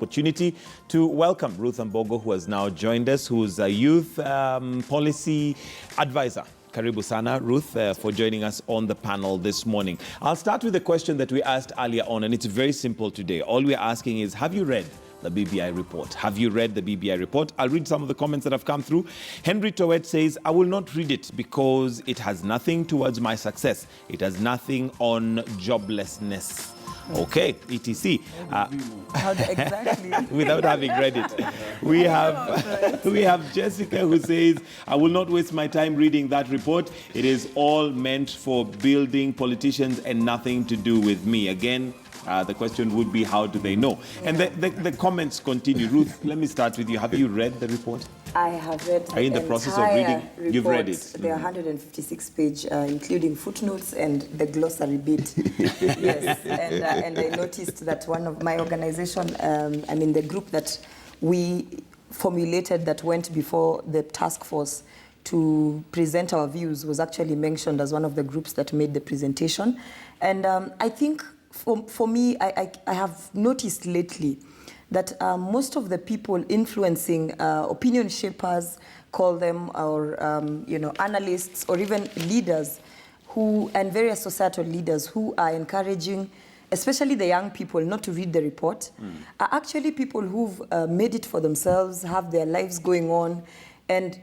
opportunity to welcome Ruth Ambogo, who has now joined us, who's a youth policy advisor. Karibu sana, Ruth, for joining us on the panel this morning. I'll start with the question that we asked earlier on, and it's very simple today. All we're asking is, have you read the BBI report? Have you read the BBI report? I'll read some of the comments that have come through. Henry Towet says, I will not read it because it has nothing towards my success. It has nothing on joblessness. Okay, etc. Exactly. Without having read it. We have Jessica who says, I will not waste my time reading that report. It is all meant for building politicians and nothing to do with me. Again, the question would be, how do they know? And the comments continue. Ruth, let me start with you. Have you read the report? I have read the Are you in the process of reading? Report. You've read it. There are 156 pages, including footnotes and the glossary bit. Yes, and I noticed that one of my organization, the group that we formulated that went before the task force to present our views was actually mentioned as one of the groups that made the presentation. And I think for me, I have noticed lately that most of the people influencing opinion shapers, call them, or analysts, or even leaders and various societal leaders who are encouraging, especially the young people, not to read the report, are actually people who've made it for themselves, have their lives going on, and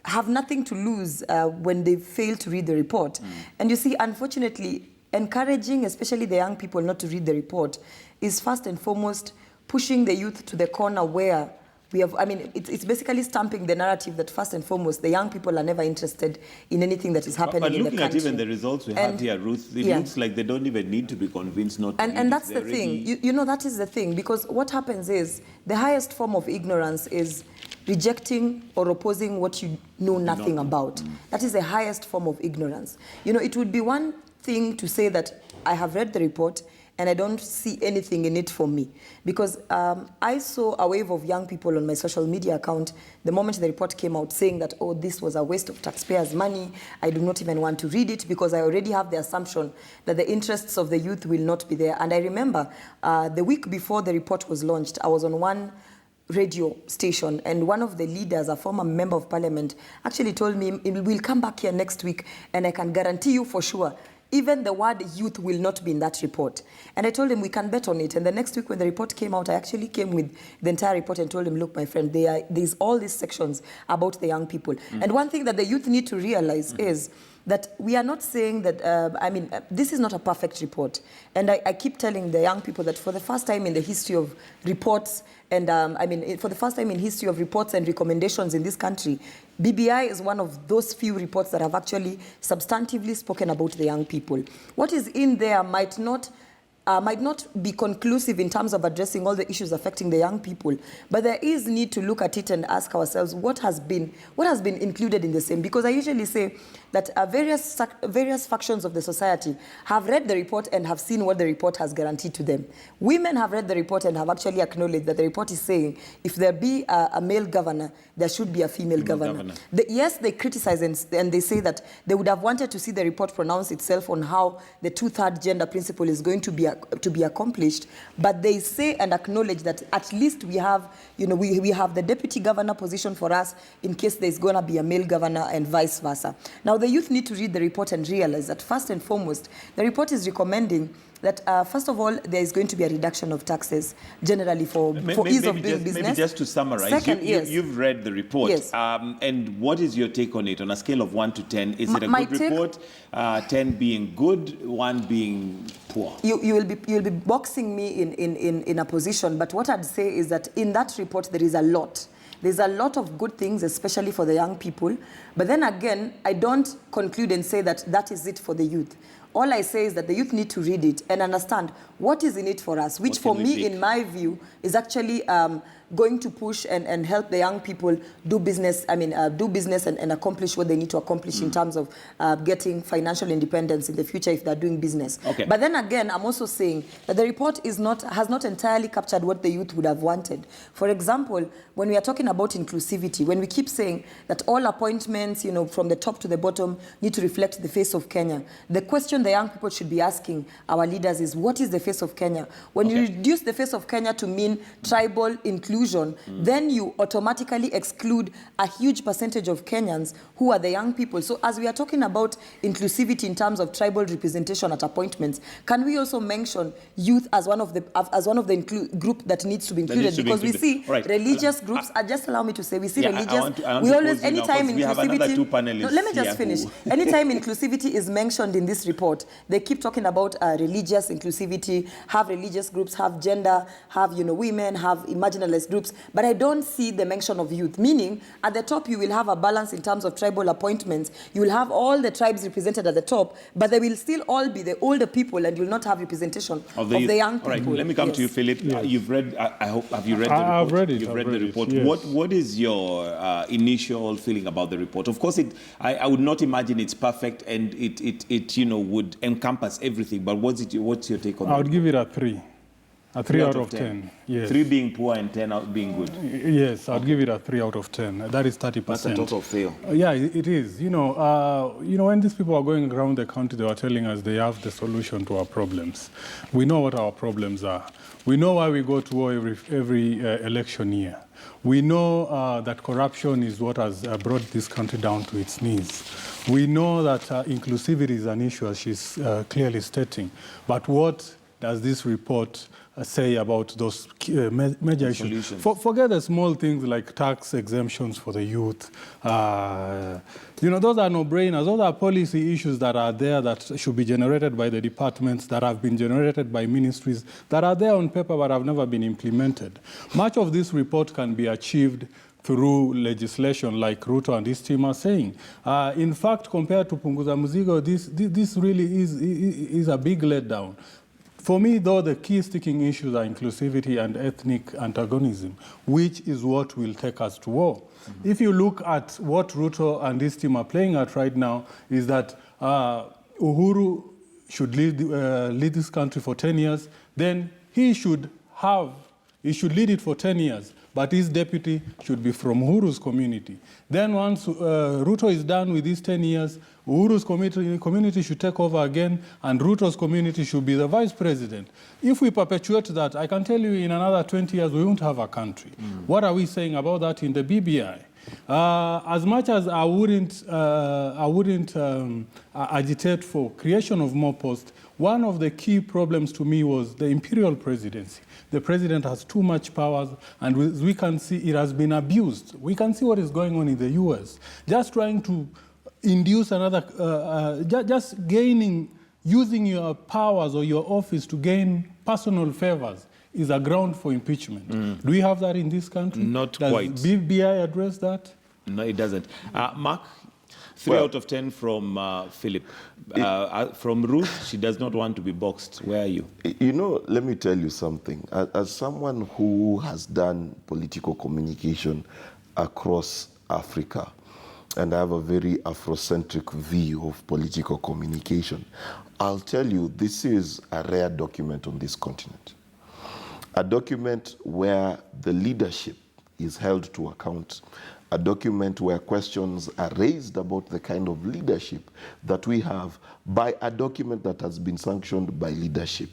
have nothing to lose when they fail to read the report. And you see, unfortunately, encouraging, especially the young people, not to read the report is first and foremost pushing the youth to the corner where we have, it's basically stamping the narrative that first and foremost, the young people are never interested in anything that is happening in the country. But looking at even the results we have here, Ruth, it looks like they don't even need to be convinced not to read. And that's the thing. You know, that is the thing, because what happens is the highest form of ignorance is rejecting or opposing what you know nothing about. That is the highest form of ignorance. You know, it would be one thing to say that I have read the report and I don't see anything in it for me. Because I saw a wave of young people on my social media account the moment the report came out saying that, oh, this was a waste of taxpayers' money. I do not even want to read it because I already have the assumption that the interests of the youth will not be there. And I remember the week before the report was launched, I was on one radio station, and one of the leaders, a former member of parliament, actually told me, we'll come back here next week and I can guarantee you for sure even the word youth will not be in that report. And I told him we can bet on it. And the next week when the report came out, I actually came with the entire report and told him, look, my friend, there's all these sections about the young people. And one thing that the youth need to realize is that we are not saying that, this is not a perfect report. And I keep telling the young people that for the first time in the history of reports, and for the first time in history of reports and recommendations in this country, BBI is one of those few reports that have actually substantively spoken about the young people. What is in there might not be conclusive in terms of addressing all the issues affecting the young people, but there is need to look at it and ask ourselves what has been included in the same. Because I usually say that various factions of the society have read the report and have seen what the report has guaranteed to them. Women have read the report and have actually acknowledged that the report is saying if there be a male governor, there should be a female governor. Yes, they criticize and they say that they would have wanted to see the report pronounce itself on how the two-third gender principle is going to be accomplished, but they say and acknowledge that at least we have, we have the deputy governor position for us in case there's going to be a male governor and vice versa. Now, the youth need to read the report and realize that first and foremost, the report is recommending that, first of all, there is going to be a reduction of taxes generally for ease of doing business. Maybe just to summarize, second, you've read the report. Yes. And what is your take on it on a scale of 1 to 10? Is it a good report? 10 being good, 1 being poor? You'll be boxing me in a position, but what I'd say is that in that report there is a lot. There's a lot of good things, especially for the young people. But then again, I don't conclude and say that that is it for the youth. All I say is that the youth need to read it and understand what is in it for us, which for me, in my view, is actually going to push and help the young people do business, and accomplish what they need to accomplish in terms of getting financial independence in the future if they're doing business. Okay. But then again, I'm also saying that the report has not entirely captured what the youth would have wanted. For example, when we are talking about inclusivity, when we keep saying that all appointments, from the top to the bottom, need to reflect the face of Kenya, the question the young people should be asking our leaders is, what is the face of Kenya? When you reduce the face of Kenya to mean tribal inclusion, then you automatically exclude a huge percentage of Kenyans who are the young people. So as we are talking about inclusivity in terms of tribal representation at appointments, can we also mention youth as one of the group that needs to be included? Because we see religious groups, just allow me to say, we see religious, we always, anytime inclusivity, no, let me just finish. Anytime inclusivity is mentioned in this report, they keep talking about religious inclusivity, have religious groups, have gender, have, women, have marginalized groups, but I don't see the mention of youth, meaning at the top you will have a balance in terms of tribal appointments. You will have all the tribes represented at the top, but they will still all be the older people and you will not have representation of the young people. All right, let me come to you, Philip. You've read, I hope, have you read the report? I've read it. You've read the report. Yes. What is your initial feeling about the report? Of course, I would not imagine it's perfect and it would encompass everything, but what's your take on it? I would give it a 3. A 3 out of 10. Yes. 3 being poor and 10 out being good. Yes, I'd give it a 3 out of 10. That is 30%. That's a total fail. Yeah, it is. When these people are going around the country, they are telling us they have the solution to our problems. We know what our problems are. We know why we go to war every election year. We know that corruption is what has brought this country down to its knees. We know that inclusivity is an issue, as she's clearly stating. But what does this report say about those major issues? Forget the small things like tax exemptions for the youth. Those are no-brainers. Those are policy issues that are there that should be generated by the departments, that have been generated by ministries, that are there on paper but have never been implemented. Much of this report can be achieved through legislation like Ruto and his team are saying. In fact, compared to Punguza Mzigo, this really is a big letdown. For me, though, the key sticking issues are inclusivity and ethnic antagonism, which is what will take us to war. Mm-hmm. If you look at what Ruto and his team are playing at right now, is that Uhuru should lead this country for 10 years, then he should lead it for 10 years, but his deputy should be from Uhuru's community. Then once Ruto is done with these 10 years, Uhuru's community should take over again, and Ruto's community should be the vice president. If we perpetuate that, I can tell you in another 20 years, we won't have a country. What are we saying about that in the BBI? As much as I wouldn't agitate for creation of more posts, one of the key problems to me was the imperial presidency. The president has too much powers, and as we can see, it has been abused. We can see what is going on in the US. Just trying to induce another, using your powers or your office to gain personal favors is a ground for impeachment. Do we have that in this country? Not quite. Does BBI address that? No, it doesn't. Mark? 3 out of 10 from Philip. From Ruth, she does not want to be boxed. Where are you? Let me tell you something. As someone who has done political communication across Africa, and I have a very Afrocentric view of political communication, I'll tell you this is a rare document on this continent. A document where the leadership is held to account, a document where questions are raised about the kind of leadership that we have by a document that has been sanctioned by leadership.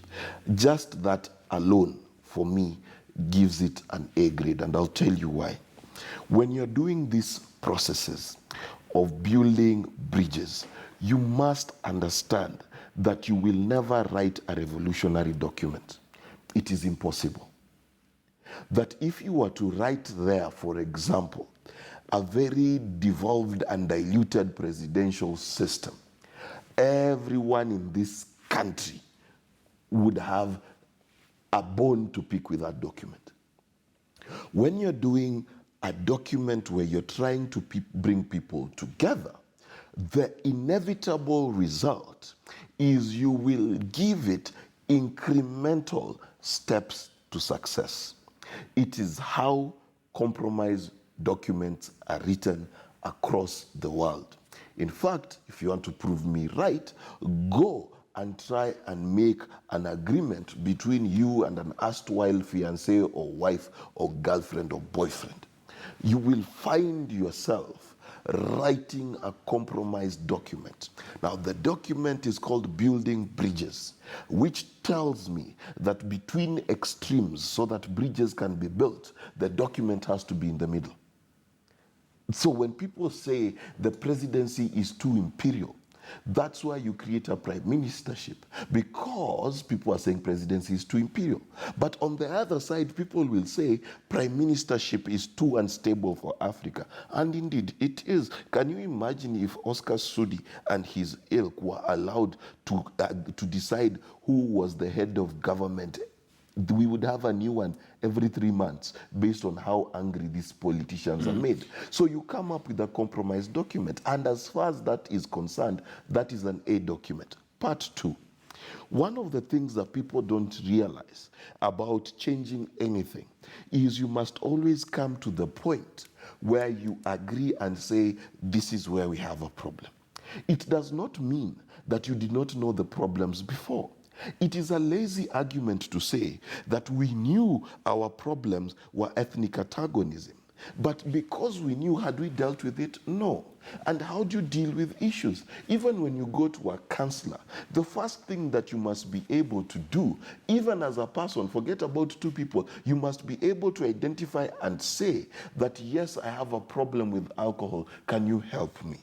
Just that alone, for me, gives it an A grade, and I'll tell you why. When you're doing these processes of building bridges, you must understand that you will never write a revolutionary document. It is impossible. That if you were to write there, for example, a very devolved and diluted presidential system, everyone in this country would have a bone to pick with that document. When you're doing a document where you're trying to bring people together, the inevitable result is you will give it incremental steps to success. It is how compromise documents are written across the world. In fact, if you want to prove me right, go and try and make an agreement between you and an erstwhile fiancé or wife or girlfriend or boyfriend. You will find yourself writing a compromise document. Now, the document is called Building Bridges, which tells me that between extremes, so that bridges can be built, the document has to be in the middle. So when people say the presidency is too imperial, that's why you create a prime ministership, because people are saying presidency is too imperial. But on the other side, people will say prime ministership is too unstable for Africa. And indeed, it is. Can you imagine if Oscar Sudi and his ilk were allowed to decide who was the head of government? We would have a new one every 3 months based on how angry these politicians are made. So you come up with a compromise document, and as far as that is concerned, that is an A document. Part 2. One of the things that people don't realize about changing anything is you must always come to the point where you agree and say, this is where we have a problem. It does not mean that you did not know the problems before. It is a lazy argument to say that we knew our problems were ethnic antagonism. But because we knew, had we dealt with it? No. And how do you deal with issues? Even when you go to a counselor, the first thing that you must be able to do, even as a person, forget about two people, you must be able to identify and say that, yes, I have a problem with alcohol. Can you help me?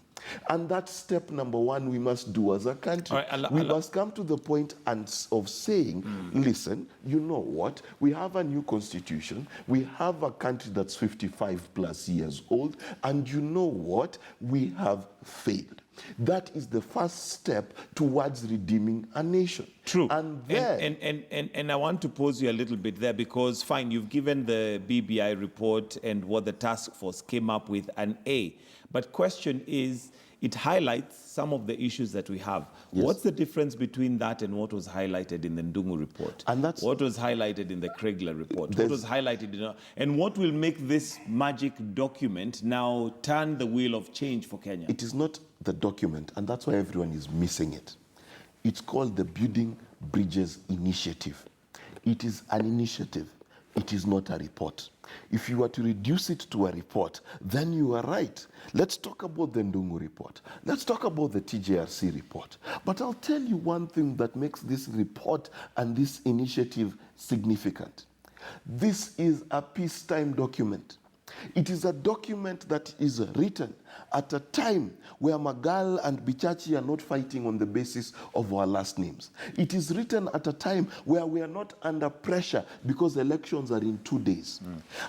And that's step number one we must do as a country. Right, we must come to the point of saying, listen, you know what? We have a new constitution. We have a country that's 55 plus years old. And you know what? We have failed. That is the first step towards redeeming a nation. True. And then, and I want to pause you a little bit there, because fine, you've given the BBI report and what the task force came up with an A. But question is, it highlights some of the issues that we have. Yes. What's the difference between that and what was highlighted in the Ndungu report? And that's what was highlighted in the Kriegler report? What was highlighted in, and what will make this magic document now turn the wheel of change for Kenya? It is not the document, and that's why everyone is missing it. It's called the Building Bridges Initiative. It is an initiative. It is not a report. If you were to reduce it to a report, then you are right. Let's talk about the Ndungu report. Let's talk about the TJRC report. But I'll tell you one thing that makes this report and this initiative significant. This is a peacetime document. It is a document that is written at a time where Magal and Bichachi are not fighting on the basis of our last names. It is written at a time where we are not under pressure because elections are in 2 days.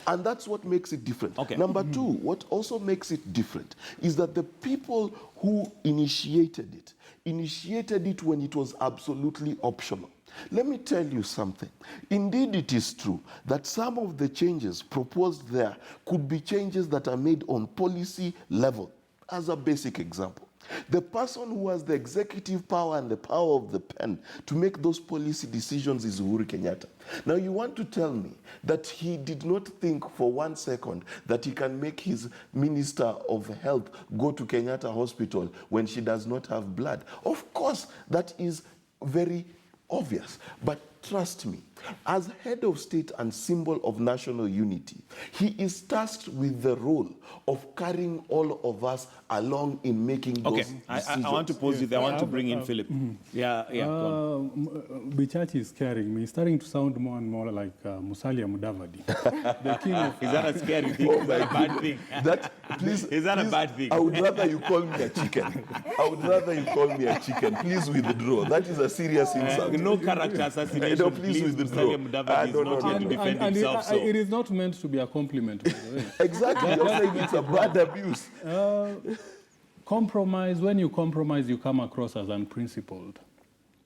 And that's what makes it different. Okay. Number two, what also makes it different is that the people who initiated it when it was absolutely optional. Let me tell you something. Indeed, it is true that some of the changes proposed there could be changes that are made on policy level. As a basic example, the person who has the executive power and the power of the pen to make those policy decisions is Uhuru Kenyatta. Now, you want to tell me that he did not think for 1 second that he can make his Minister of Health go to Kenyatta Hospital when she does not have blood? Of course, that is very obvious. But trust me, as head of state and symbol of national unity, he is tasked with the role of carrying all of us along in making those decisions. I want to pause you there. I want to bring in Philip. Go on. Bichachi is scaring me. He's starting to sound more and more like Musalia Mudavadi. The king of... Is that a scary thing? Is that a bad thing? Is that a bad thing? I would rather you call me a chicken. Please withdraw. That is a serious insult. No character assassination. No, please withdraw. Musalia Mudavadi is not here to defend himself. It is not meant to be a compliment, by the way. Exactly. You're saying it's a bad abuse. Compromise, when you compromise, you come across as unprincipled.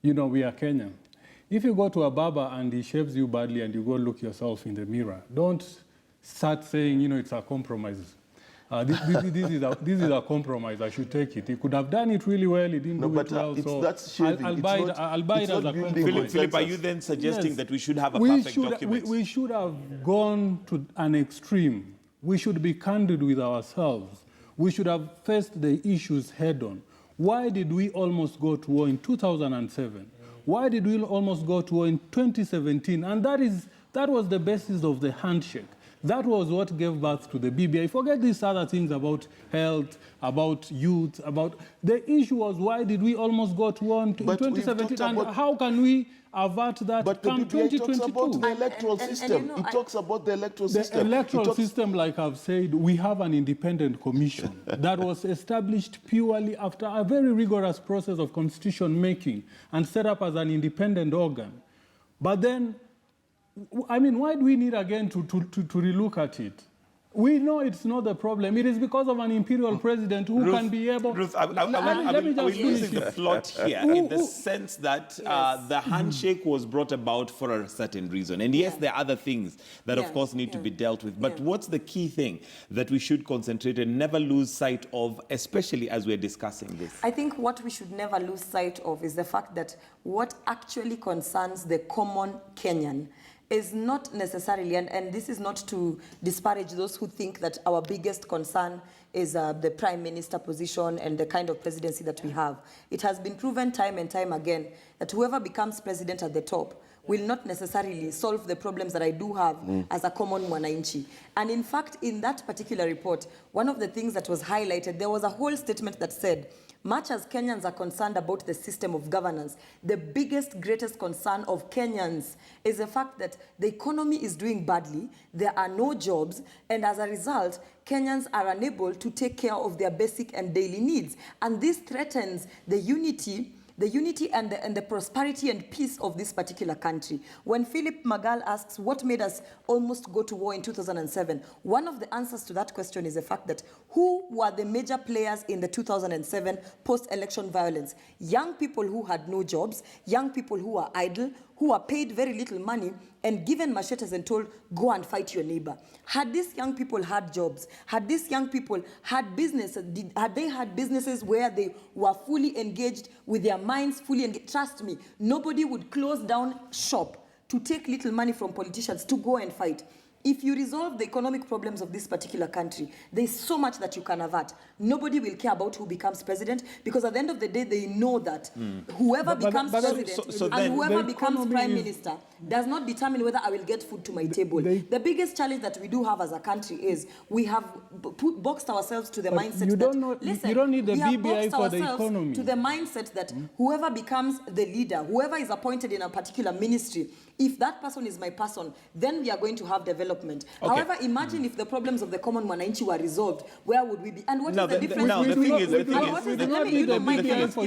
You know, we are Kenyan. If you go to a barber and he shaves you badly and you go look yourself in the mirror, don't start saying, you know, it's a compromise. This is a compromise. I should take it. He could have done it really well. He didn't do it well. So that's shaving. I'll buy it as a compromise. Philip, are you then suggesting that we should have a perfect document? We should have gone to an extreme. We should be candid with ourselves. We should have faced the issues head on. Why did we almost go to war in 2007? Why did we almost go to war in 2017? And that was the basis of the handshake. That was what gave birth to the BBI. Forget these other things about health, about youth, about... The issue was, why did we almost go to war in But we've 2017? talked And about- how can we avert that But the come BBI talks 2022? about the electoral And system. you know, It talks about the electoral The system. It electoral talks- system, like I've said, we have an independent commission that was established purely after a very rigorous process of constitution making and set up as an independent organ. But then, I mean, why do we need again to relook at it? We know it's not the problem. It is because of an imperial president who can be able... Ruth, Let me just we're finish losing it. the plot here in the sense that the handshake was brought about for a certain reason. And yes, Yeah. there are other things that, of Yeah, course, need to yeah. be dealt with. But Yeah. what's the key thing that we should concentrate and never lose sight of, especially as we're discussing this? I think what we should never lose sight of is the fact that what actually concerns the common Kenyan is not necessarily, and this is not to disparage those who think that our biggest concern is the prime minister position and the kind of presidency that we have. It has been proven time and time again that whoever becomes president at the top will not necessarily solve the problems that I do have as a common mwananchi. And in fact, in that particular report, one of the things that was highlighted, there was a whole statement that said, much as Kenyans are concerned about the system of governance, the biggest, greatest concern of Kenyans is the fact that the economy is doing badly, there are no jobs, and as a result, Kenyans are unable to take care of their basic and daily needs. And this threatens the unity and the prosperity and peace of this particular country. When Philip Magal asks what made us almost go to war in 2007, one of the answers to that question is the fact that who were the major players in the 2007 post-election violence? Young people who had no jobs, young people who were idle, who were paid very little money and given machetes and told, go and fight your neighbor. Had these young people had jobs, had these young people had businesses, had they had businesses where they were fully engaged with their minds, fully engaged, trust me, nobody would close down shop to take little money from politicians to go and fight. If you resolve the economic problems of this particular country, there's so much that you can avert. Nobody will care about who becomes president because at the end of the day, they know that whoever becomes president and whoever becomes prime minister does not determine whether I will get food to my table. The biggest challenge that we do have as a country is we have boxed ourselves to the mindset you don't that, know, listen, you don't need the we have BBI boxed for the ourselves economy. to the mindset that whoever becomes the leader, whoever is appointed in a particular ministry, if that person is my person, then we are going to have development. However, imagine if the problems of the common mwananchi were resolved, where would we be? And what is the difference? And what is the difference?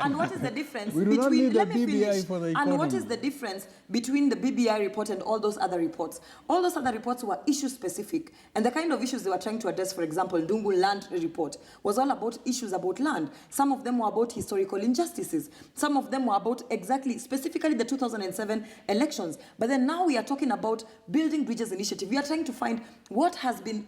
And what is the difference We do not need between? the Let me BBI finish. for the And what economy. is the difference between the BBI report and all those other reports? All those other reports were issue specific, and the kind of issues they were trying to address, for example, Dungu land report was all about issues about land. Some of them were about historical injustices. Some of them were about exactly, specifically the 2007 elections. But then now we are talking about building bridges initiative. We are trying to find what has been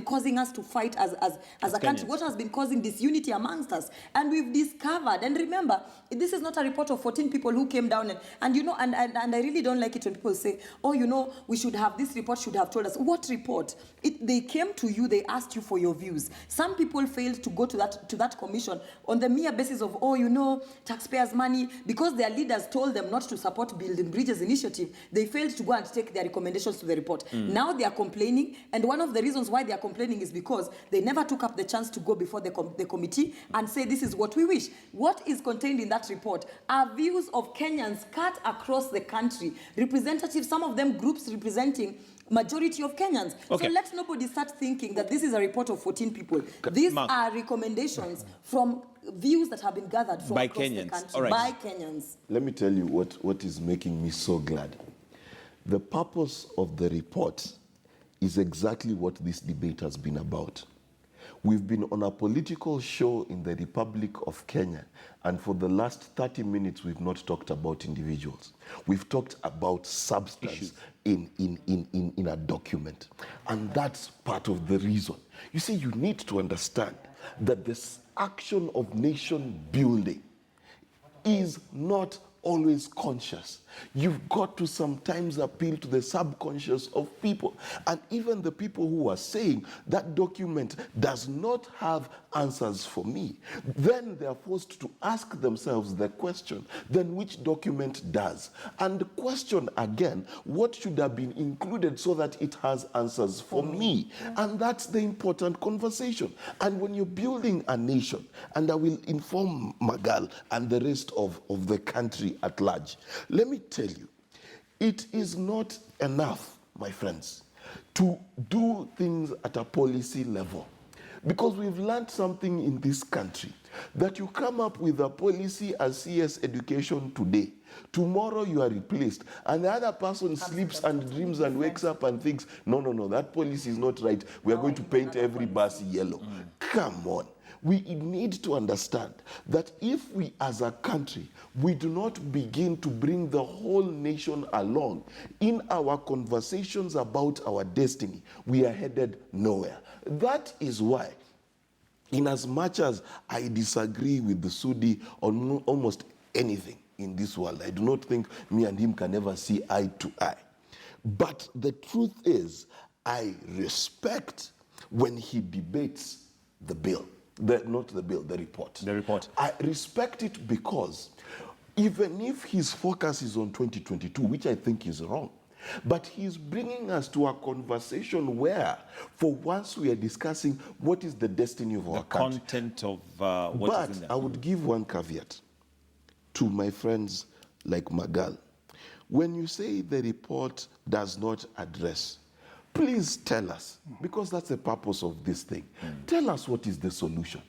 causing us to fight as a country, what has been causing disunity amongst us. And we've discovered, and remember, this is not a report of 14 people who came down and you know, and I really don't like it when people say, oh, you know, we should have, this report should have told us. What report? They came to you, they asked you for your views. Some people failed to go to that commission on the mere basis of, oh, you know, taxpayers' money, because their leaders told them not to support Building Bridges initiative. They failed to go and take their recommendations to the report. Now they are complaining, and one of the reasons why they are complaining is because they never took up the chance to go before the committee and say, this is what we wish. What is contained in that report are views of Kenyans cut across the country, representatives, some of them groups representing majority of Kenyans. Okay. So let nobody start thinking that this is a report of 14 people. These are recommendations from views that have been gathered from by across Kenyans. the country. All right. By Kenyans. Let me tell you what is making me so glad. The purpose of the report is exactly what this debate has been about. We've been on a political show in the Republic of Kenya, and for the last 30 minutes, we've not talked about individuals. We've talked about substance in a document. And that's part of the reason. You see, you need to understand that this action of nation building is not always conscious. You've got to sometimes appeal to the subconscious of people. And even the people who are saying that document does not have answers for me, then they are forced to ask themselves the question, then which document does? And question again, what should have been included so that it has answers for me? And that's the important conversation. And when you're building a nation, and I will inform Magal and the rest of the country at large, let me tell you, it is not enough, my friends, to do things at a policy level. Because we've learned something in this country, that you come up with a policy as CS education today, tomorrow you are replaced, and the other person sleeps and dreams and wakes up and thinks, no, that policy is not right, we are going to paint every bus yellow. Come on. We need to understand that if we as a country, we do not begin to bring the whole nation along in our conversations about our destiny, we are headed nowhere. That is why, in as much as I disagree with the Sudi on almost anything in this world, I do not think me and him can ever see eye to eye. But the truth is, I respect when he debates the bill. Not the bill, the report. The report. I respect it because even if his focus is on 2022, which I think is wrong, but he's bringing us to a conversation where, for once, we are discussing what is the destiny of our country. The content of what is in there. But I would give one caveat to my friends like Magal. When you say the report does not address, please tell us, because that's the purpose of this thing. Tell us what is the solution.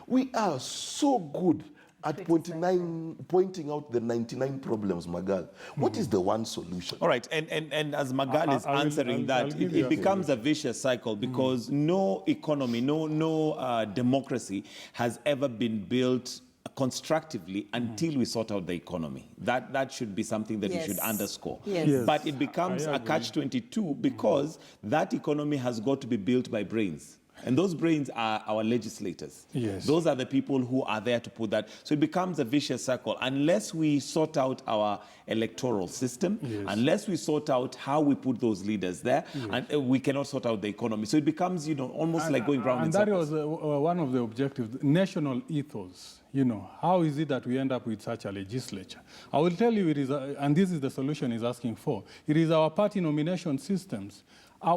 We are so good at pointing out the 99 problems, Magal. What is the one solution? All right, and as Magal is answering that, it becomes a vicious cycle because no economy, no democracy has ever been built constructively until we sort out the economy. That should be something that we should underscore. Yes. But it becomes a catch-22 because that economy has got to be built by brains. And those brains are our legislators. Yes. Those are the people who are there to put that. So it becomes a vicious circle. Unless we sort out our electoral system, unless we sort out how we put those leaders there, and we cannot sort out the economy. So it becomes, almost like going round in circles. And that was one of the objectives, national ethos. How is it that we end up with such a legislature? I will tell you, it is, and this is the solution he's asking for, it is our party nomination systems.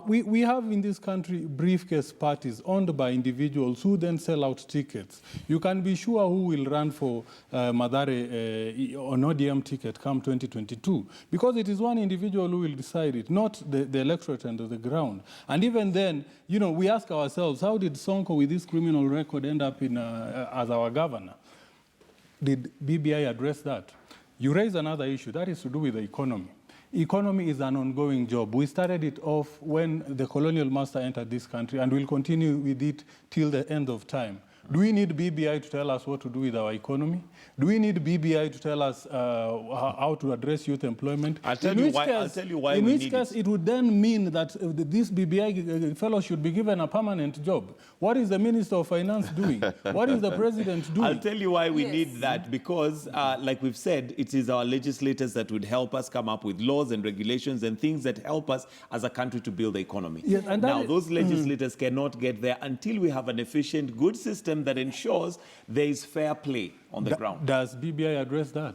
We have in this country briefcase parties owned by individuals who then sell out tickets. You can be sure who will run for Madare on ODM ticket come 2022, because it is one individual who will decide it, not the electorate and the ground. And even then, we ask ourselves, how did Sonko with this criminal record end up as our governor? Did BBI address that? You raise another issue, that is to do with the economy. Economy is an ongoing job. We started it off when the colonial master entered this country, and we'll continue with it till the end of time. Do we need BBI to tell us what to do with our economy? Do we need BBI to tell us how to address youth employment? I'll tell you why in we which need case, it would then mean that this BBI fellow should be given a permanent job. What is the Minister of Finance doing? What is the President doing? I'll tell you why we need that, because like we've said, it is our legislators that would help us come up with laws and regulations and things that help us as a country to build the economy. Yes, and now, those legislators cannot get there until we have an efficient, good system that ensures there is fair play on the ground. Does BBI address that?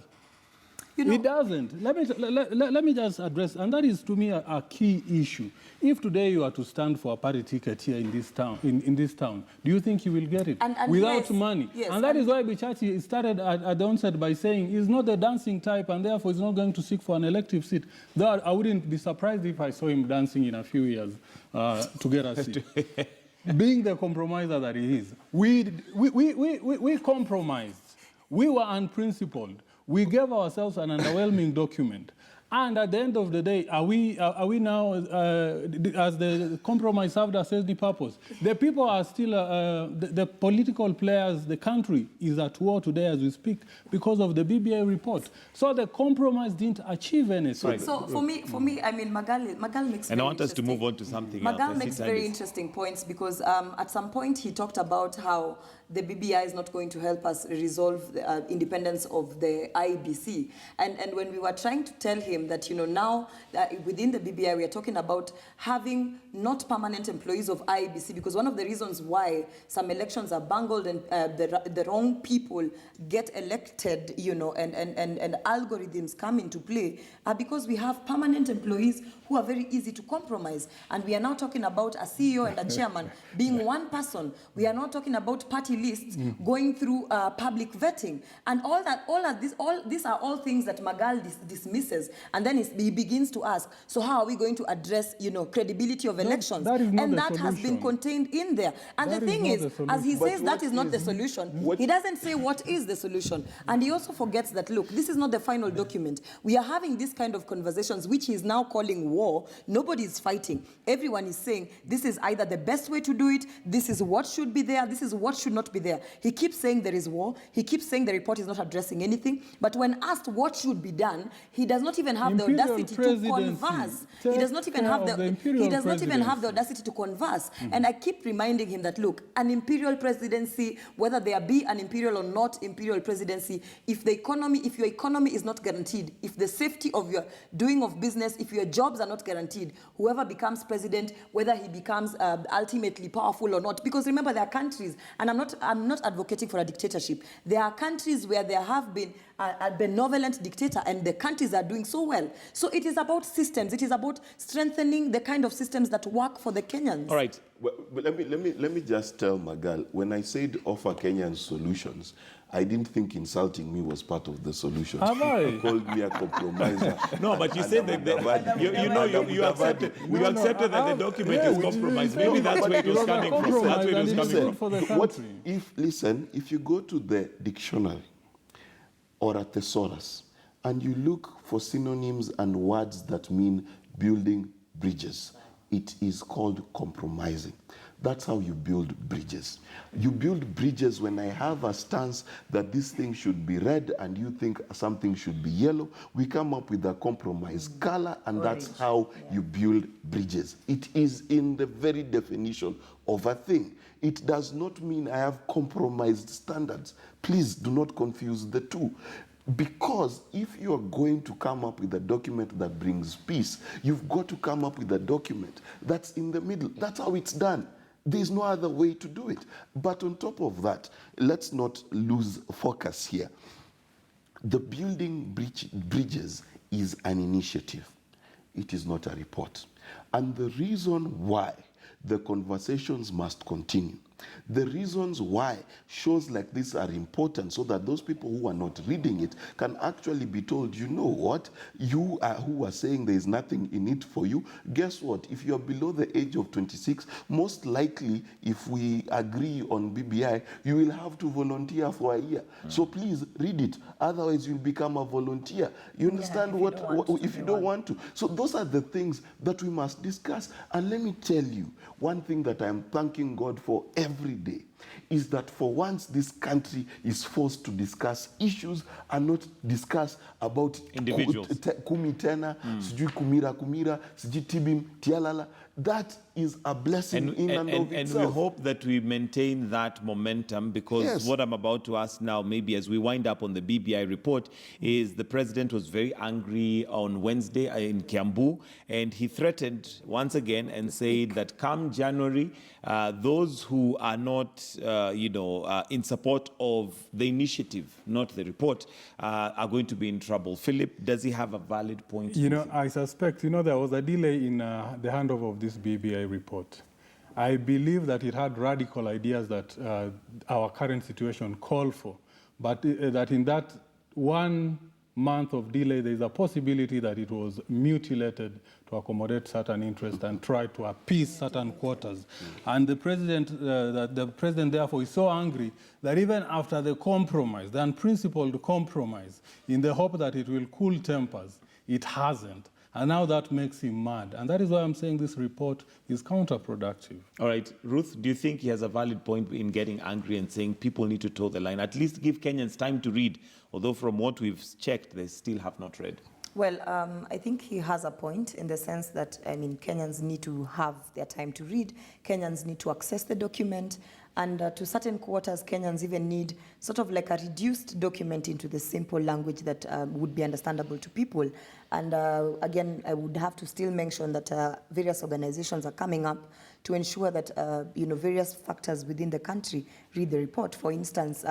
It doesn't. Let me just address, and that is to me a key issue. If today you are to stand for a party ticket here in this town, do you think you will get it without money? Yes, and that is why Bichachi started at the onset by saying he's not the dancing type, and therefore he's not going to seek for an elective seat. Though I wouldn't be surprised if I saw him dancing in a few years to get a seat. Being the compromiser that he is, we compromised. We were unprincipled. We gave ourselves an underwhelming document. And at the end of the day, are we now, as the compromise served as any purpose? The people are still, the political players, the country is at war today as we speak because of the BBI report. So the compromise didn't achieve anything. So for me, I mean, Magal makes. And I want us to move on to something else. Magal makes very interesting points because at some point he talked about how the BBI is not going to help us resolve the independence of the IEBC. And when we were trying to tell him that, now within the BBI, we are talking about having not permanent employees of IEBC, because one of the reasons why some elections are bungled and the wrong people get elected, and algorithms come into play, are because we have permanent employees who are very easy to compromise. And we are now talking about a CEO and a chairman being one person. We are not talking about party lists going through public vetting. And these are all things that Magal dismisses. And then he begins to ask, so how are we going to address, credibility of elections? That has been contained in there. And the thing is, as he says that is not the solution, he doesn't say what is the solution. And he also forgets that, look, this is not the final document. We are having this kind of conversations, which he is now calling war. Nobody is fighting. Everyone is saying this is either the best way to do it, this is what should be there, this is what should not be there. He keeps saying there is war. He keeps saying the report is not addressing anything. But when asked what should be done, he does not even have the audacity to converse. He does not even have the audacity to converse. And I keep reminding him that, look, an imperial presidency, whether there be an imperial or not imperial presidency, if your economy is not guaranteed, if the safety of your doing of business, if your jobs are not guaranteed, whoever becomes president, whether he becomes ultimately powerful or not, because remember, there are countries, and I'm not advocating for a dictatorship. There are countries where there have been a benevolent dictator, and the countries are doing so well. So it is about systems. It is about strengthening the kind of systems that work for the Kenyans. All right. Well, let me just tell Magal, when I said offer Kenyan solutions, I didn't think insulting me was part of the solution. Have I? You called me a compromiser. No, but you said that you accepted that the document is compromised. Maybe that's where it was coming from. That's where it was coming from. What if you go to the dictionary or a thesaurus and you look for synonyms and words that mean building bridges, it is called compromising. That's how you build bridges. You build bridges when I have a stance that this thing should be red and you think something should be yellow. We come up with a compromise color, and that's how you build bridges. It is in the very definition of a thing. It does not mean I have compromised standards. Please do not confuse the two. Because if you are going to come up with a document that brings peace, you've got to come up with a document that's in the middle. That's how it's done. There's no other way to do it. But on top of that, let's not lose focus here. The building bridges is an initiative. It is not a report. And the reason why the conversations must continue, the reasons why shows like this are important, so that those people who are not reading it can actually be told, you know what, who are saying there is nothing in it for you, guess what, if you're below the age of 26, most likely if we agree on BBI, you will have to volunteer for a year. So please read it, otherwise you'll become a volunteer. You understand if you don't want to. So those are the things that we must discuss. And let me tell you, one thing that I'm thanking God for every day is that for once this country is forced to discuss issues and not discuss about individuals. Kumi tena, sijui kumira, sijui tibim, tialala. That is a blessing in and of itself. And we hope that we maintain that momentum, because what I'm about to ask now, maybe as we wind up on the BBI report, is the president was very angry on Wednesday in Kiambu, and he threatened once again and said that come January, those who are not, in support of the initiative, not the report, are going to be in trouble. Philip, does he have a valid point? I suspect, there was a delay in the handover of this BBI report. I believe that it had radical ideas that our current situation called for, but that in that 1 month of delay, there is a possibility that it was mutilated to accommodate certain interests and try to appease certain quarters. And the president therefore is so angry that even after the compromise, the unprincipled compromise, in the hope that it will cool tempers, It hasn't. And now that makes him mad. And that is why I'm saying this report is counterproductive. All right, Ruth, do you think he has a valid point in getting angry and saying people need to toe the line? At least give Kenyans time to read, although from what we've checked, they still have not read. Well, I think he has a point in the sense that, Kenyans need to have their time to read. Kenyans need to access the document. And to certain quarters, Kenyans even need sort of like a reduced document into the simple language that would be understandable to people. And again, I would have to still mention that various organizations are coming up to ensure that, various factors within the country read the report. For instance,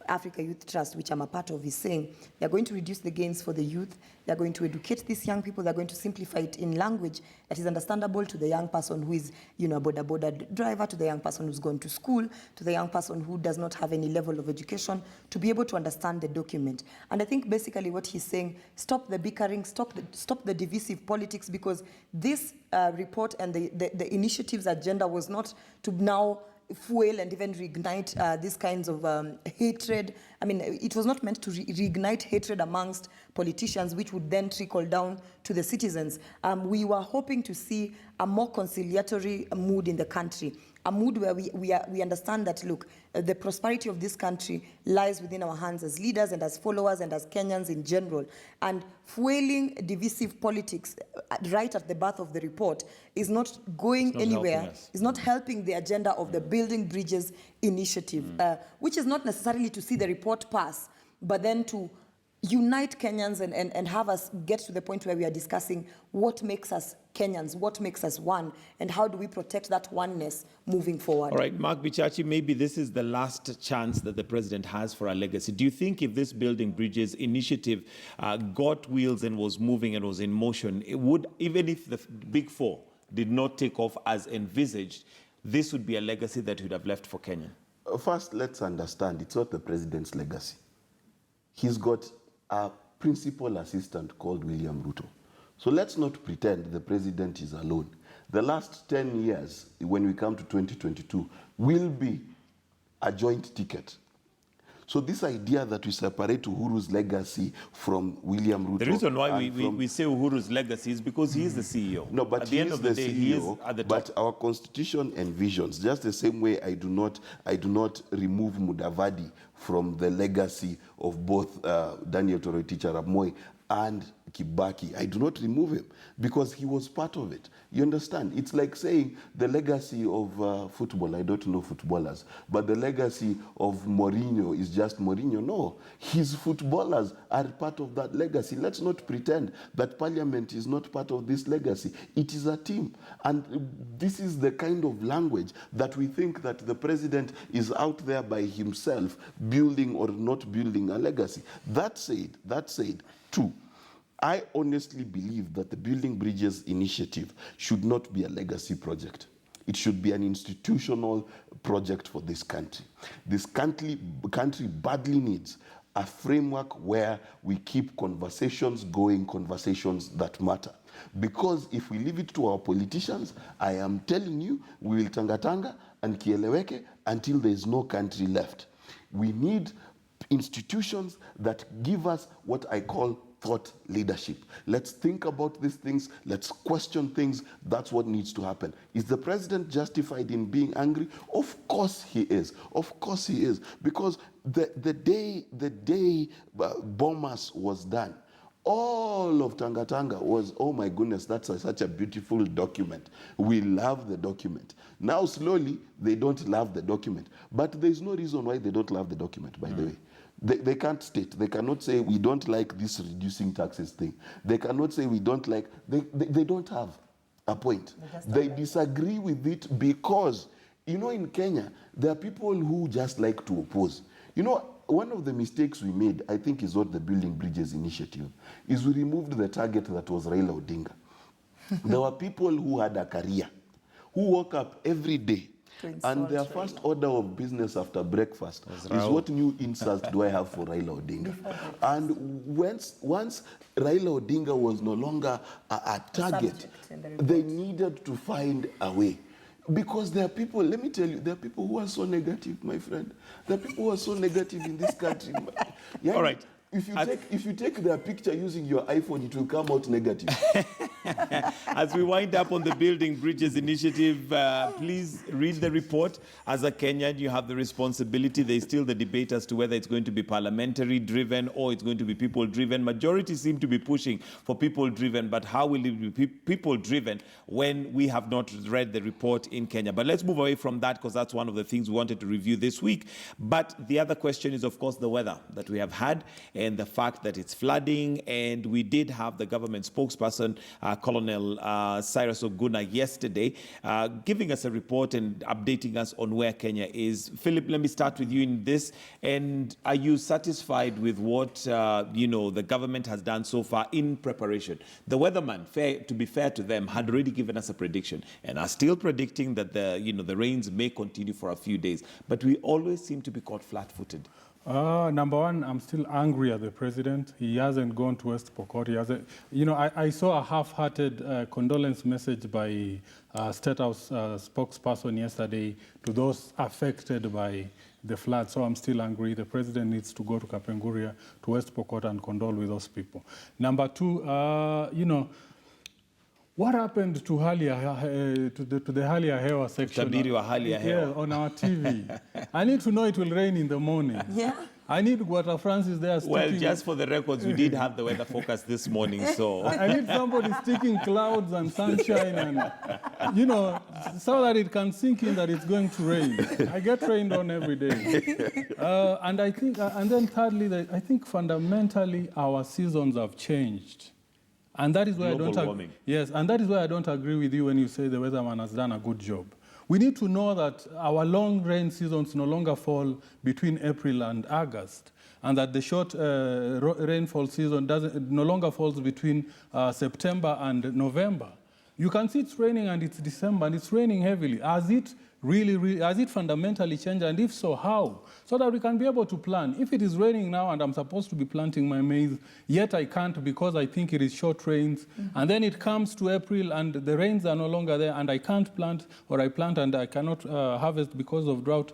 Africa Youth Trust, which I'm a part of, is saying they're going to reduce the gains for the youth. They're going to educate these young people. They're going to simplify it in language that is understandable to the young person who is, a border driver, to the young person who's gone to school, to the young person who does not have any level of education, to be able to understand the document. And I think basically what he's saying, stop the bickering, stop the divisive politics, because this report and the initiatives agenda was not to now fuel and even reignite these kinds of hatred. It was not meant to reignite hatred amongst politicians, which would then trickle down to the citizens. We were hoping to see a more conciliatory mood in the country, a mood where we understand that, look, the prosperity of this country lies within our hands as leaders and as followers and as Kenyans in general. And fueling divisive politics right at the birth of the report is not going anywhere, is not helping the agenda of the Building Bridges initiative, which is not necessarily to see the report pass, but then to unite Kenyans and have us get to the point where we are discussing what makes us Kenyans, what makes us one, and how do we protect that oneness moving forward. All right, Mark Bichachi, maybe this is the last chance that the president has for a legacy. Do you think if this Building Bridges initiative got wheels and was moving and was in motion, it would, even if the Big Four did not take off as envisaged, this would be a legacy that would have left for Kenya? First, let's understand, it's not the president's legacy. He's got a principal assistant called William Ruto. So let's not pretend the president is alone. The last 10 years, when we come to 2022, will be a joint ticket. So this idea that we separate Uhuru's legacy from William Ruto... The reason why we say Uhuru's legacy is because he is the CEO. No, but at the end of the day, he is at the top. But our constitution envisions, just the same way I do not remove Mudavadi from the legacy of both Daniel Toroitich Arap Moi and Kibaki. I do not remove him because he was part of it. You understand? It's like saying the legacy of football, I don't know footballers, but the legacy of Mourinho is just Mourinho. No, his footballers are part of that legacy. Let's not pretend that Parliament is not part of this legacy. It is a team. And this is the kind of language that we think that the president is out there by himself building or not building a legacy. That said, two, I honestly believe that the Building Bridges initiative should not be a legacy project. It should be an institutional project for this country. This country badly needs a framework where we keep conversations going, conversations that matter. Because if we leave it to our politicians, I am telling you, we will tanga and kieleweke until there is no country left. We need institutions that give us what I call thought leadership. Let's think about these things. Let's question things. That's what needs to happen. Is the president justified in being angry? Of course he is. Of course he is. Because the day Bomas was done, all of Tanga was, oh my goodness, that's such a beautiful document. We love the document. Now slowly, they don't love the document. But there's no reason why they don't love the document, by the way. They can't state. They cannot say, we don't like this reducing taxes thing. They cannot say, we don't like... They don't have a point. They disagree with it because, in Kenya, there are people who just like to oppose. One of the mistakes we made, I think, is what the Building Bridges initiative, is we removed the target that was Raila Odinga. There were people who had a career, who woke up every day, and their first order of business after breakfast is what new insult do I have for Raila Odinga? And once Raila Odinga was no longer a target, they needed to find a way. Because there are people, let me tell you, there are people who are so negative, my friend. There are people who are so negative in this country. All right. If you take their picture using your iPhone, it will come out negative. As we wind up on the Building Bridges initiative, please read the report. As a Kenyan, you have the responsibility. There's still the debate as to whether it's going to be parliamentary driven or it's going to be people driven. Majority seem to be pushing for people driven, but how will it be people driven when we have not read the report in Kenya? But let's move away from that, because that's one of the things we wanted to review this week. But the other question is, of course, the weather that we have had and the fact that it's flooding. And we did have the government spokesperson, Colonel Cyrus Oguna, yesterday, giving us a report and updating us on where Kenya is. Philip, let me start with you in this. And are you satisfied with what the government has done so far in preparation? The weatherman, to be fair to them, had already given us a prediction and are still predicting that the rains may continue for a few days. But we always seem to be caught flat-footed. Number one, I'm still angry at the president. He hasn't gone to West Pokot. He hasn't, I saw a half-hearted condolence message by State House spokesperson yesterday to those affected by the flood. So I'm still angry. The president needs to go to Kapenguria, to West Pokot, and condole with those people. Number two, what happened to the hali ya hewa section? Utabiri wa hali ya hewa. Yeah, on our TV. I need to know it will rain in the morning. Yeah. I need Guata Francis there sticking... Well, just for the records, we did have the weather forecast this morning, so... I need somebody sticking clouds and sunshine and, so that it can sink in that it's going to rain. I get rained on every day. And I think, and then thirdly, I think fundamentally our seasons have changed. And that is why and that is why I don't agree with you when you say the weatherman has done a good job. We need to know that our long rain seasons no longer fall between April and August, and that the short rainfall season no longer falls between September and November. You can see it's raining and it's December and it's raining heavily. Has it fundamentally changed? And if so, how? So that we can be able to plan. If it is raining now and I'm supposed to be planting my maize, yet I can't because I think it is short rains, and then it comes to April and the rains are no longer there and I can't plant, or I plant and I cannot harvest because of drought,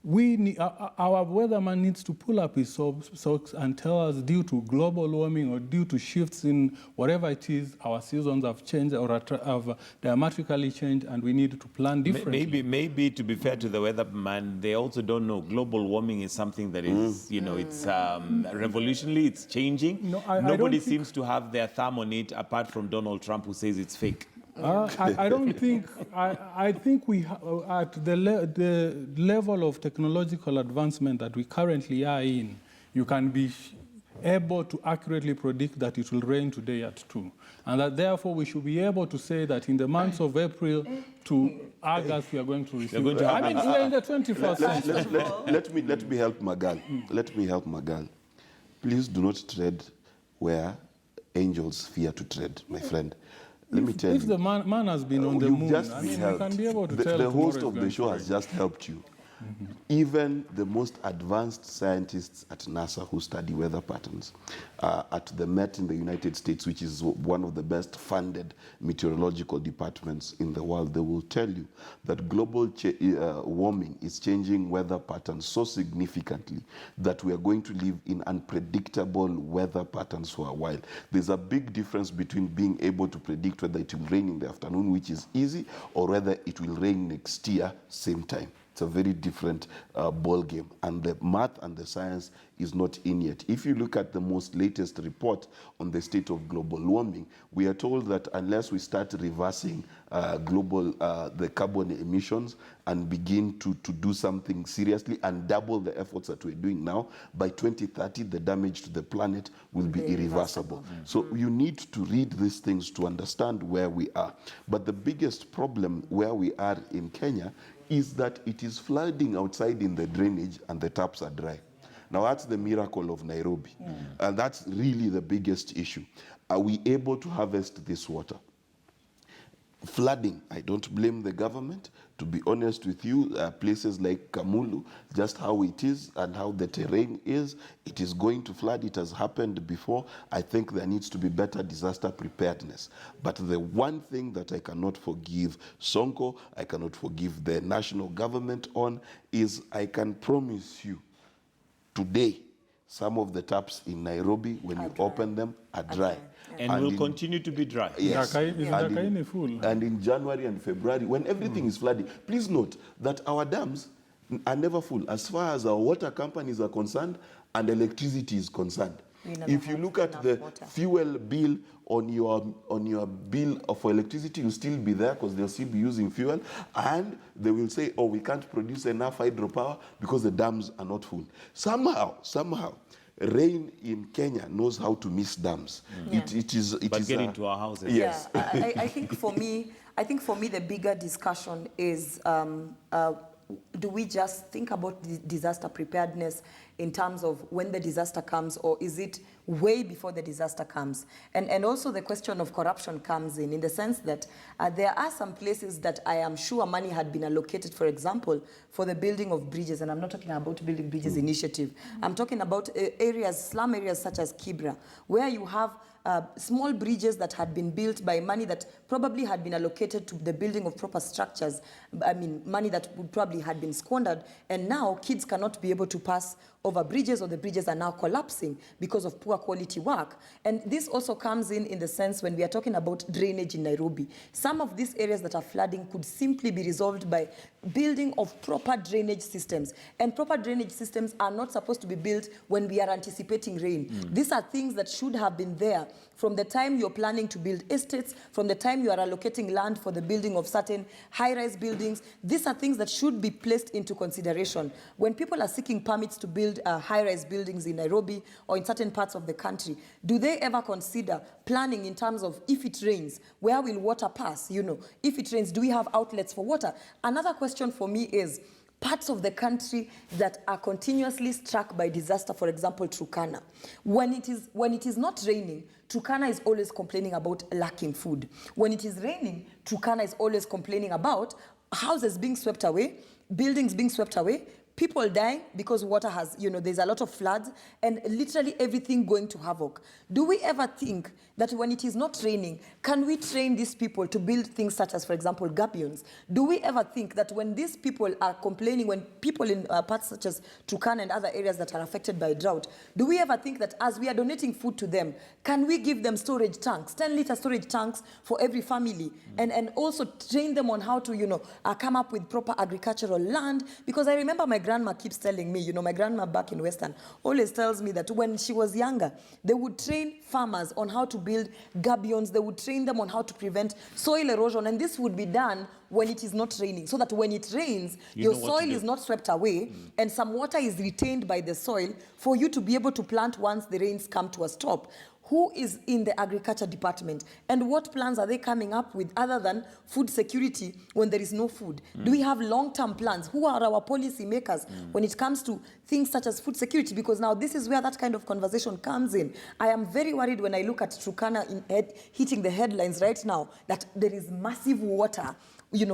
our weatherman needs to pull up his socks and tell us, due to global warming or due to shifts in whatever it is, our seasons have changed or have dramatically changed, and we need to plan differently. Maybe to be fair to the weatherman, they also don't know global warming is something that is, it's revolutionary, it's changing. Nobody seems to have their thumb on it apart from Donald Trump, who says it's fake. I don't think. I think we at the level of technological advancement that we currently are in, you can be able to accurately predict that it will rain today at 2, and that therefore we should be able to say that in the months of April to August we are going to receive. We are in the 21st century. Let me help Magal. Let me help Magal. Please do not tread where angels fear to tread, my friend. Let me tell you. If the man has been on the moon, you can be able to tell. The host of the show has just helped you. Even the most advanced scientists at NASA who study weather patterns at the Met in the United States, which is one of the best funded meteorological departments in the world, they will tell you that global warming is changing weather patterns so significantly that we are going to live in unpredictable weather patterns for a while. There's a big difference between being able to predict whether it will rain in the afternoon, which is easy, or whether it will rain next year, same time. It's a very different ball game, and the math and the science is not in yet. If you look at the most latest report on the state of global warming, we are told that unless we start reversing the carbon emissions and begin to do something seriously and double the efforts that we're doing now, by 2030 the damage to the planet will be irreversible. So you need to read these things to understand where we are. But the biggest problem where we are in Kenya is that it is flooding outside in the drainage and the taps are dry. Now that's the miracle of Nairobi. And that's really the biggest issue. Are we able to harvest this water? Flooding, I don't blame the government. To be honest with you, places like Kamulu, just how it is and how the terrain is, it is going to flood. It has happened before. I think there needs to be better disaster preparedness. But the one thing that I cannot forgive Sonko, I cannot forgive the national government on, is I can promise you today, Some of the taps in Nairobi, when you open them, are dry. And will continue to be dry. Yes. Is full? And in January and February, when everything is flooding, please note that our dams are never full as far as our water companies are concerned and electricity is concerned. If you look at the fuel bill on your bill for electricity, you'll still be there because they'll still be using fuel, and they will say, oh, we can't produce enough hydropower because the dams are not full. Somehow, rain in Kenya knows how to miss dams. It is get into our houses. Yes. Yeah, I think for me, the bigger discussion is do we just think about disaster preparedness in terms of when the disaster comes, or is it way before the disaster comes? And also the question of corruption comes in the sense that there are some places that I am sure money had been allocated, for example, for the building of bridges, and I'm not talking about building bridges initiative. I'm talking about areas, slum areas such as Kibra, where you have small bridges that had been built by money that probably had been allocated to the building of proper structures. I mean, money that would probably had been squandered, and now kids cannot be able to pass over bridges, or the bridges are now collapsing because of poor quality work. And this also comes in the sense when we are talking about drainage in Nairobi. Some of these areas that are flooding could simply be resolved by building of proper drainage systems. And proper drainage systems are not supposed to be built when we are anticipating rain. These are things that should have been there from the time you're planning to build estates, from the time you are allocating land for the building of certain high-rise buildings. These are things that should be placed into consideration. When people are seeking permits to build high-rise buildings in Nairobi or in certain parts of the country, do they ever consider planning in terms of, if it rains, where will water pass? You know, if it rains, do we have outlets for water? Another question for me is, parts of the country that are continuously struck by disaster, for example, Turkana. When it is not raining, Turkana is always complaining about lacking food. When it is raining, Turkana is always complaining about houses being swept away, buildings being swept away, people dying because water has, there's a lot of floods, and literally everything going to havoc. Do we ever think that when it is not raining, can we train these people to build things such as, for example, gabions? Do we ever think that when these people are complaining, when people in parts such as Turkana and other areas that are affected by drought, do we ever think that as we are donating food to them, can we give them storage tanks, 10-liter storage tanks for every family, and also train them on how to, come up with proper agricultural land? Because I remember my grandma keeps telling me, my grandma back in Western always tells me that when she was younger, they would train farmers on how to build gabions, they would train them on how to prevent soil erosion, and this would be done when it is not raining, so that when it rains, your soil is not swept away, and some water is retained by the soil for you to be able to plant once the rains come to a stop. Who is in the agriculture department, and what plans are they coming up with other than food security when there is no food? Do we have long-term plans? Who are our policy makers when it comes to things such as food security? Because now this is where that kind of conversation comes in. I am very worried when I look at Turkana hitting the headlines right now, that there is massive water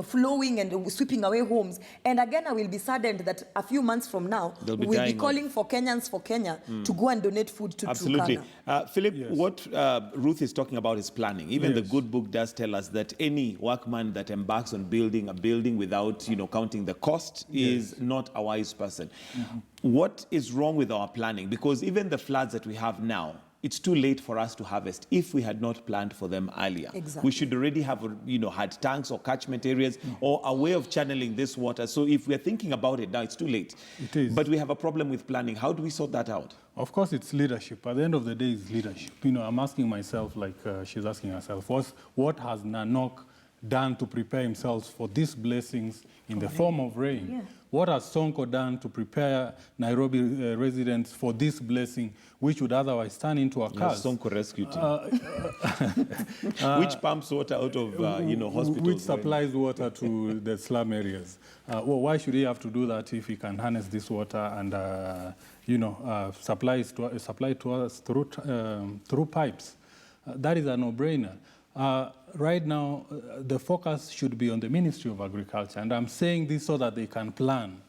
flowing and sweeping away homes. And again, I will be saddened that a few months from now, we'll be calling for Kenyans for Kenya to go and donate food to Absolutely. Turkana. Philip, what Ruth is talking about is planning. Even the good book does tell us that any workman that embarks on building a building without, counting the cost is not a wise person. What is wrong with our planning? Because even the floods that we have now, it's too late for us to harvest if we had not planned for them earlier. Exactly. We should already have, had tanks or catchment areas or a way of channeling this water. So if we're thinking about it now, it's too late. It is. But we have a problem with planning. How do we sort that out? Of course, it's leadership. At the end of the day, it's leadership. I'm asking myself, like she's asking herself, what has Nanok done to prepare himself for these blessings in the form of rain? Yeah. What has Sonko done to prepare Nairobi residents for this blessing, which would otherwise turn into a curse? Sonko rescued him. Which pumps water out of, hospitals? Which supplies water to the slum areas? Why should he have to do that if he can harness this water and, supply it to us through pipes? That is a no-brainer. Right now, the focus should be on the Ministry of Agriculture, and I'm saying this so that they can plan.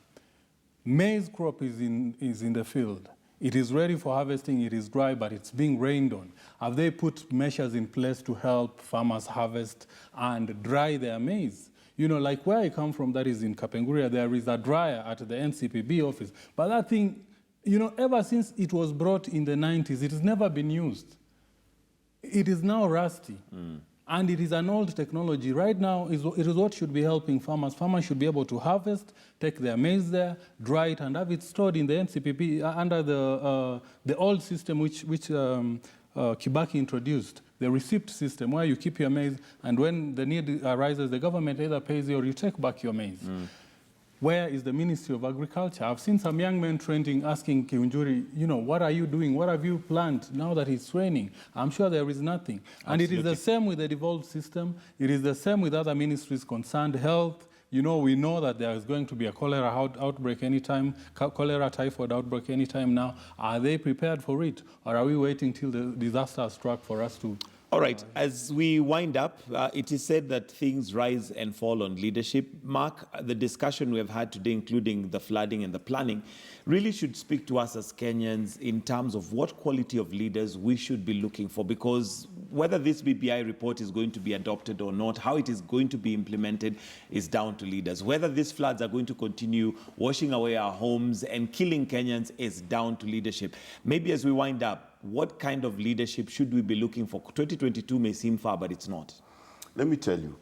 Maize crop is in the field. It is ready for harvesting, it is dry, but it's being rained on. Have they put measures in place to help farmers harvest and dry their maize? Like where I come from, that is in Kapenguria, there is a dryer at the NCPB office, but that thing You know, ever since it was brought in the 90s, it has never been used. It is now rusty. And it is an old technology. Right now, it is what should be helping farmers. Farmers should be able to harvest, take their maize there, dry it, and have it stored in the NCPP under the old system which Kibaki introduced, the receipt system, where you keep your maize, and when the need arises, the government either pays you or you take back your maize. Where is the Ministry of Agriculture? I've seen some young men trending, asking Kiunjuri, you know, what are you doing? What have you planned now that it's raining? I'm sure there is nothing. And it is the same with the devolved system. It is the same with other ministries concerned, health. You know, we know that there is going to be a cholera outbreak anytime, cholera typhoid outbreak anytime now. Are they prepared for it? Or are we waiting till the disaster has struck for us to... All right, as we wind up, it is said that things rise and fall on leadership. Mark, the discussion we have had today, including the flooding and the planning, really should speak to us as Kenyans in terms of what quality of leaders we should be looking for, because whether this BBI report is going to be adopted or not, how it is going to be implemented is down to leaders. Whether these floods are going to continue washing away our homes and killing Kenyans is down to leadership. Maybe as we wind up, what kind of leadership should we be looking for? 2022 may seem far, but it's not. Let me tell you,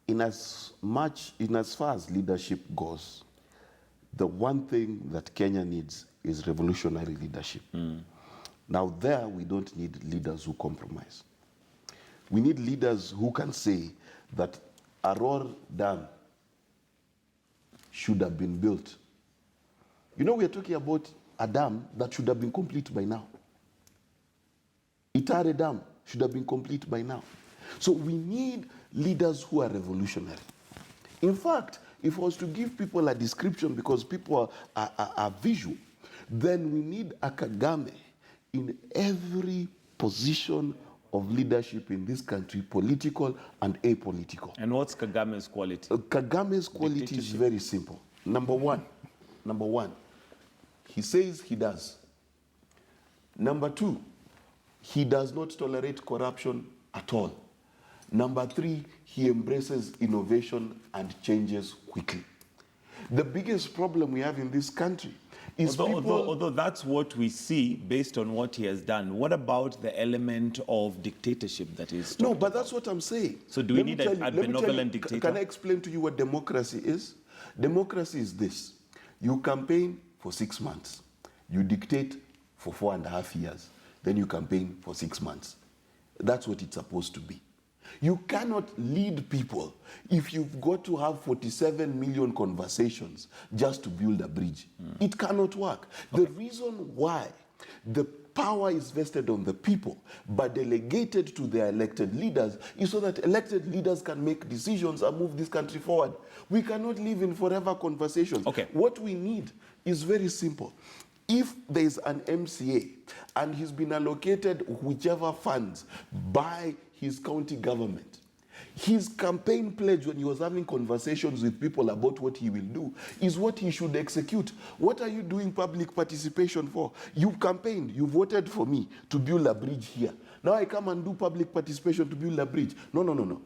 in as far as leadership goes, the one thing that Kenya needs is revolutionary leadership. Now there, we don't need leaders who compromise. We need leaders who can say that Aror Dam should have been built. You know, we are talking about a dam that should have been complete by now. Itare Dam should have been complete by now. So we need leaders who are revolutionary. In fact, if I was to give people a description, because people are visual, then we need a Kagame in every position of leadership in this country, political and apolitical. And what's Kagame's quality? Kagame's quality is very simple. Number one, he says he does. Number two, he does not tolerate corruption at all. Number three, he embraces innovation and changes quickly. The biggest problem we have in this country is although that's what we see based on what he has done. What about the element of dictatorship that is? No, but that's what I'm saying. So do we need a benevolent dictator? Can I explain to you what democracy is? Democracy is this. You campaign for 6 months. You dictate for 4.5 years. Then you campaign for 6 months. That's what it's supposed to be. You cannot lead people if you've got to have 47 million conversations just to build a bridge. It cannot work. Okay. The reason why the power is vested on the people but delegated to their elected leaders is so that elected leaders can make decisions and move this country forward. We cannot live in forever conversations. Okay. What we need is very simple. If there is an MCA and he's been allocated whichever funds by his county government, his campaign pledge when he was having conversations with people about what he will do is what he should execute. What are you doing public participation for? You've campaigned, you voted for me to build a bridge here. Now I come and do public participation to build a bridge. No.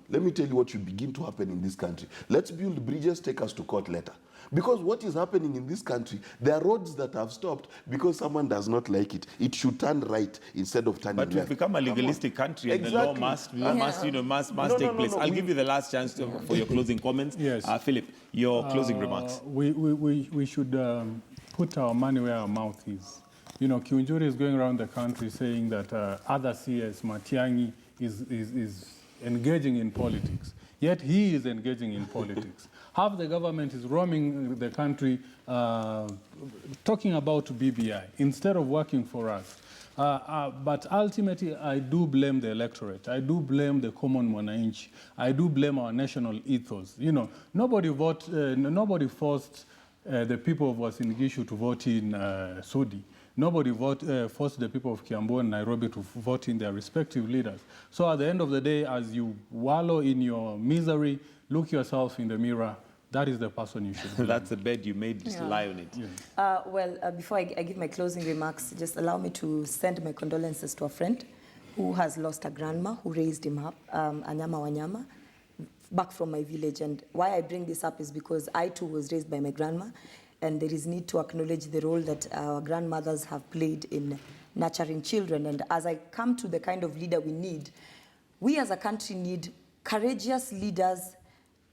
Let me tell you what should begin to happen in this country. Let's build bridges, take us to court later. Because what is happening in this country, there are roads that have stopped because someone does not like it. It should turn right instead of turning left. But we've become a legalistic country, and exactly. The law must take place. I'll give you the last chance for your closing comments. Yes. Philip, your closing remarks. We should put our money where our mouth is. You know, Kiunjuri is going around the country saying that other CS, Matiang'i, is engaging in politics. Yet he is engaging in politics. Half the government is roaming the country talking about BBI instead of working for us. But ultimately, I do blame the electorate. I do blame the common mwananchi. I do blame our national ethos. You know, nobody forced the people of Uasin Gishu to vote in Sudi. Nobody forced the people of Kiambu and Nairobi to vote in their respective leaders. So at the end of the day, as you wallow in your misery, look yourself in the mirror. That is the person you should be. That's the bed you made, just lie on it. Yeah. Before I give my closing remarks, just allow me to send my condolences to a friend who has lost a grandma who raised him up, Anyama Wanyama, back from my village. And why I bring this up is because I too was raised by my grandma. and there is need to acknowledge the role that our grandmothers have played in nurturing children. And as I come to the kind of leader we need, we as a country need courageous leaders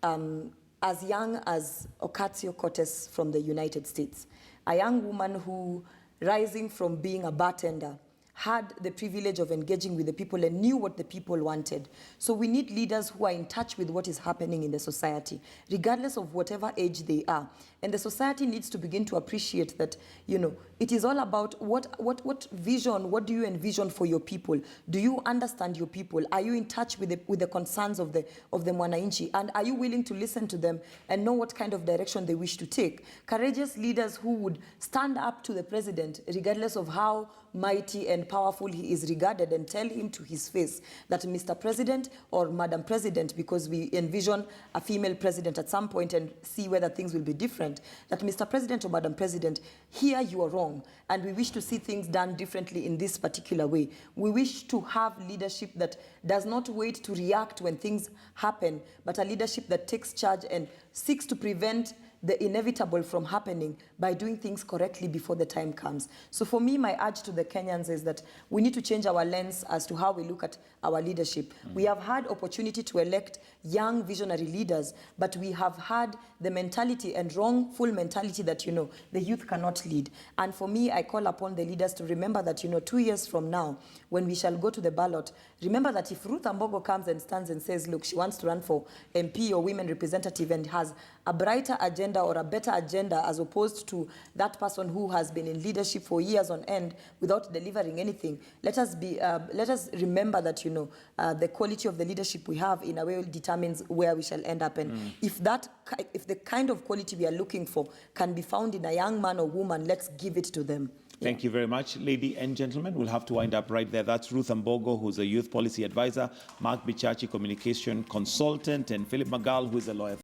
as young as Ocasio-Cortez from the United States, a young woman who, rising from being a bartender, had the privilege of engaging with the people and knew what the people wanted. So we need leaders who are in touch with what is happening in the society, regardless of whatever age they are. And the society needs to begin to appreciate that, it is all about what vision, what do you envision for your people? Do you understand your people? Are you in touch with the concerns of the Mwananchi? And are you willing to listen to them and know what kind of direction they wish to take? Courageous leaders who would stand up to the president, regardless of how mighty and powerful he is regarded, and tell him to his face that Mr. President or Madam President, because we envision a female president at some point and see whether things will be different, that Mr. President or Madam President, here you are wrong, and we wish to see things done differently in this particular way. We wish to have leadership that does not wait to react when things happen, but a leadership that takes charge and seeks to prevent the inevitable from happening by doing things correctly before the time comes. So for me, my urge to the Kenyans is that we need to change our lens as to how we look at our leadership. We have had opportunity to elect young visionary leaders, but we have had the mentality and wrongful mentality that, the youth cannot lead. And for me, I call upon the leaders to remember that, 2 years from now, when we shall go to the ballot, remember that if Ruth Ambogo comes and stands and says, look, she wants to run for MP or women representative and has a brighter agenda or a better agenda as opposed to that person who has been in leadership for years on end without delivering anything, let us remember that, the quality of the leadership we have in a way determines where we shall end up. And if the kind of quality we are looking for can be found in a young man or woman, let's give it to them. Thank you very much, ladies and gentlemen. We'll have to wind up right there. That's Ruth Ambogo, who's a youth policy advisor, Mark Bichachi, communication consultant, and Philip Magal, who is a lawyer.